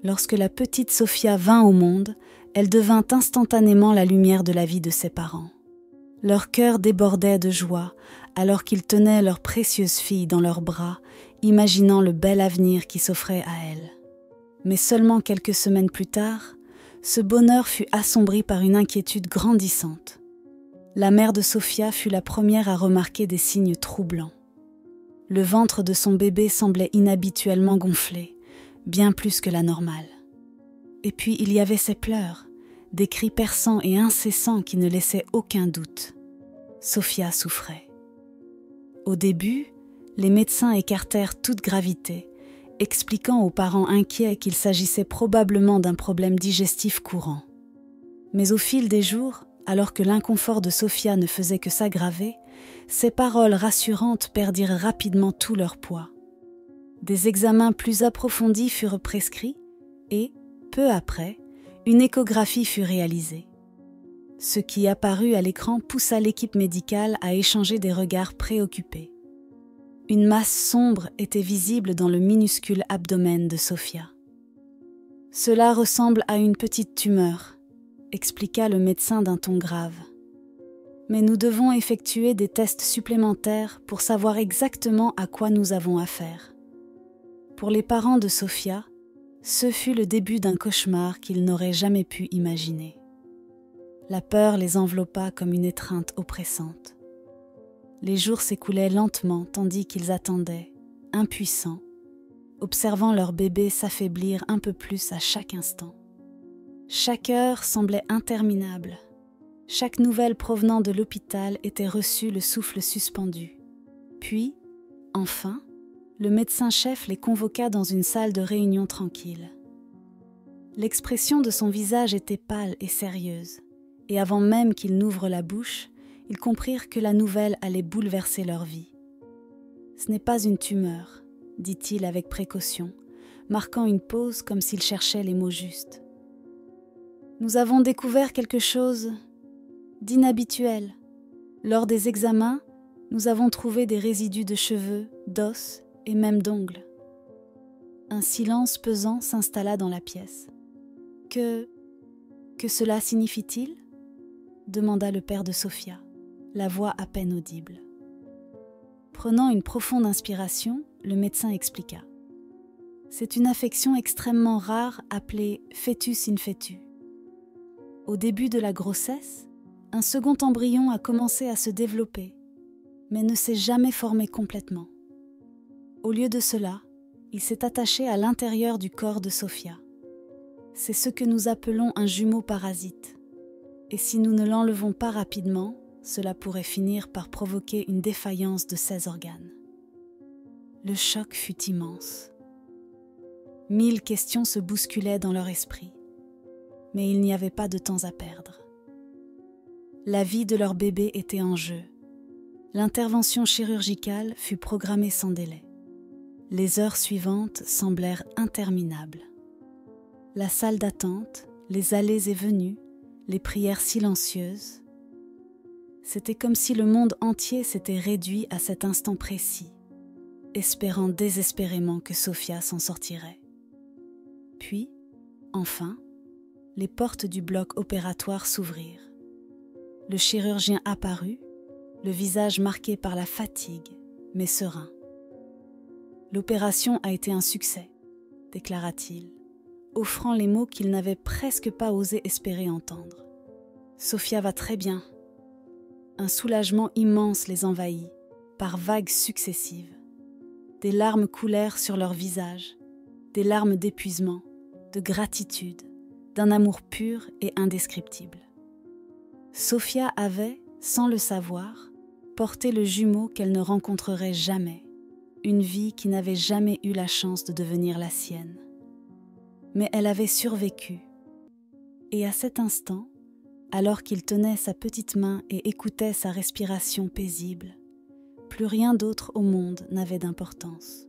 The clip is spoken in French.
Lorsque la petite Sophia vint au monde, elle devint instantanément la lumière de la vie de ses parents. Leur cœur débordait de joie alors qu'ils tenaient leur précieuse fille dans leurs bras, imaginant le bel avenir qui s'offrait à elle. Mais seulement quelques semaines plus tard, ce bonheur fut assombri par une inquiétude grandissante. La mère de Sophia fut la première à remarquer des signes troublants. Le ventre de son bébé semblait inhabituellement gonflé, bien plus que la normale. Et puis il y avait ses pleurs, des cris perçants et incessants qui ne laissaient aucun doute. Sophia souffrait. Au début, les médecins écartèrent toute gravité, expliquant aux parents inquiets qu'il s'agissait probablement d'un problème digestif courant. Mais au fil des jours, alors que l'inconfort de Sophia ne faisait que s'aggraver, ces paroles rassurantes perdirent rapidement tout leur poids. Des examens plus approfondis furent prescrits et, peu après, une échographie fut réalisée. Ce qui apparut à l'écran poussa l'équipe médicale à échanger des regards préoccupés. Une masse sombre était visible dans le minuscule abdomen de Sophia. « Cela ressemble à une petite tumeur », expliqua le médecin d'un ton grave. « Mais nous devons effectuer des tests supplémentaires pour savoir exactement à quoi nous avons affaire. » Pour les parents de Sophia, ce fut le début d'un cauchemar qu'ils n'auraient jamais pu imaginer. La peur les enveloppa comme une étreinte oppressante. Les jours s'écoulaient lentement tandis qu'ils attendaient, impuissants, observant leur bébé s'affaiblir un peu plus à chaque instant. Chaque heure semblait interminable. Chaque nouvelle provenant de l'hôpital était reçue le souffle suspendu. Puis, enfin, le médecin-chef les convoqua dans une salle de réunion tranquille. L'expression de son visage était pâle et sérieuse, et avant même qu'ils n'ouvrent la bouche, ils comprirent que la nouvelle allait bouleverser leur vie. « Ce n'est pas une tumeur », dit-il avec précaution, marquant une pause comme s'il cherchait les mots justes. « Nous avons découvert quelque chose d'inhabituel. Lors des examens, nous avons trouvé des résidus de cheveux, d'os et même d'ongles. » Un silence pesant s'installa dans la pièce. « Que cela signifie-t-il » demanda le père de Sophia, la voix à peine audible. Prenant une profonde inspiration, le médecin expliqua. « C'est une affection extrêmement rare appelée fœtus in fetu. Au début de la grossesse, un second embryon a commencé à se développer, mais ne s'est jamais formé complètement. Au lieu de cela, il s'est attaché à l'intérieur du corps de Sophia. C'est ce que nous appelons un jumeau parasite. Et si nous ne l'enlevons pas rapidement, cela pourrait finir par provoquer une défaillance de ses organes. » Le choc fut immense. 1000 questions se bousculaient dans leur esprit, mais il n'y avait pas de temps à perdre. La vie de leur bébé était en jeu. L'intervention chirurgicale fut programmée sans délai. Les heures suivantes semblèrent interminables. La salle d'attente, les allées et venues, les prières silencieuses. C'était comme si le monde entier s'était réduit à cet instant précis, espérant désespérément que Sophia s'en sortirait. Puis, enfin, les portes du bloc opératoire s'ouvrirent. Le chirurgien apparut, le visage marqué par la fatigue, mais serein. « L'opération a été un succès », déclara-t-il, offrant les mots qu'il n'avait presque pas osé espérer entendre. « Sophia va très bien. » Un soulagement immense les envahit, par vagues successives. Des larmes coulèrent sur leurs visages, des larmes d'épuisement, de gratitude, d'un amour pur et indescriptible. Sophia avait, sans le savoir, porté le jumeau qu'elle ne rencontrerait jamais, une vie qui n'avait jamais eu la chance de devenir la sienne. Mais elle avait survécu. Et à cet instant, alors qu'il tenait sa petite main et écoutait sa respiration paisible, plus rien d'autre au monde n'avait d'importance.